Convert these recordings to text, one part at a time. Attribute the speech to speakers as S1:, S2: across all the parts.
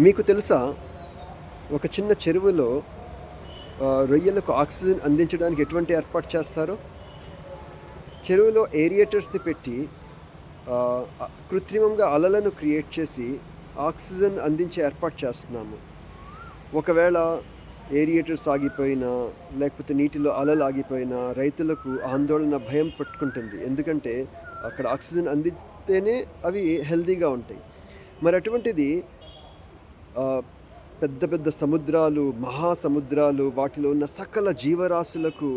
S1: మీకు తెలుసా? ఒక చిన్న చెరువులో రొయ్యలకు ఆక్సిజన్ అందించడానికి ఎటువంటి ఏర్పాటు చేస్తారో? చెరువులో ఏరియేటర్స్‌ని పెట్టి కృత్రిమంగా అలలను క్రియేట్ చేసి ఆక్సిజన్ అందించే ఏర్పాటు చేస్తున్నాము. ఒకవేళ ఏరియేటర్స్ ఆగిపోయినా, లేకపోతే నీటిలో అలలు ఆగిపోయినా రైతులకు ఆందోళన, భయం పట్టుకుంటుంది. ఎందుకంటే అక్కడ ఆక్సిజన్ అందితేనే అవి హెల్తీగా ఉంటాయి. మరి అటువంటిది ఆహ్, పెద్ద పెద్ద సముద్రాలు, మహాసముద్రాలు వాటిలో ఉన్న సకల జీవరాశులకు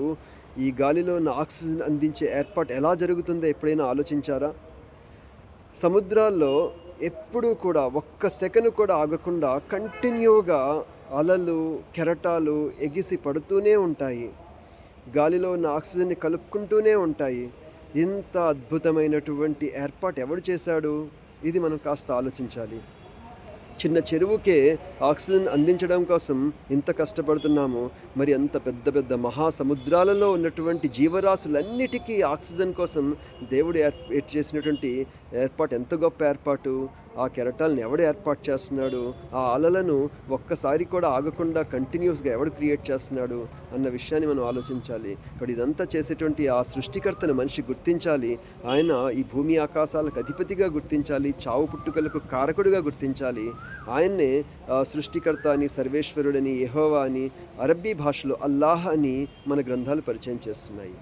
S1: ఈ గాలిలో ఉన్న ఆక్సిజన్ అందించే ఏర్పాటు ఎలా జరుగుతుందో ఎప్పుడైనా ఆలోచించారా? సముద్రాల్లో ఎప్పుడూ కూడా ఒక్క సెకను కూడా ఆగకుండా కంటిన్యూగా అలలు, కెరటాలు ఎగిసి పడుతూనే ఉంటాయి. గాలిలో ఉన్న ఆక్సిజన్‌ని కలుపుకుంటూనే ఉంటాయి. ఇంత అద్భుతమైనటువంటి ఏర్పాటు ఎవడు చేశాడు? ఇది మనం కాస్త ఆలోచించాలి. చిన్న చెరువుకే ఆక్సిజన్ అందించడం కోసం ఇంత కష్టపడుతున్నాము. మరి అంత పెద్ద పెద్ద మహాసముద్రాలలో ఉన్నటువంటి జీవరాశులన్నిటికీ ఆక్సిజన్ కోసం దేవుడు చేసినటువంటి ఏర్పాటు ఎంత గొప్ప ఏర్పాటు. ఆ కెరటాలను ఎవడు ఏర్పాటు చేస్తున్నాడు? ఆ అలలను ఒక్కసారి కూడా ఆగకుండా కంటిన్యూయస్‌గా ఎవడు క్రియేట్ చేస్తున్నాడు? అన్న విషయాన్ని మనం ఆలోచించాలి. ఇక్కడ ఇదంతా చేసేటువంటి ఆ సృష్టికర్తను మనిషి గుర్తించాలి. ఆయన ఈ భూమి ఆకాశాలకు అధిపతిగా గుర్తించాలి. చావు పుట్టుకలకు కారకుడిగా గుర్తించాలి. ఆయన్నే సృష్టికర్త అని, సర్వేశ్వరుడని, యెహోవా అని, అరబ్బీ భాషలో అల్లాహ్ అని మన గ్రంథాలు పరిచయం చేస్తున్నాయి.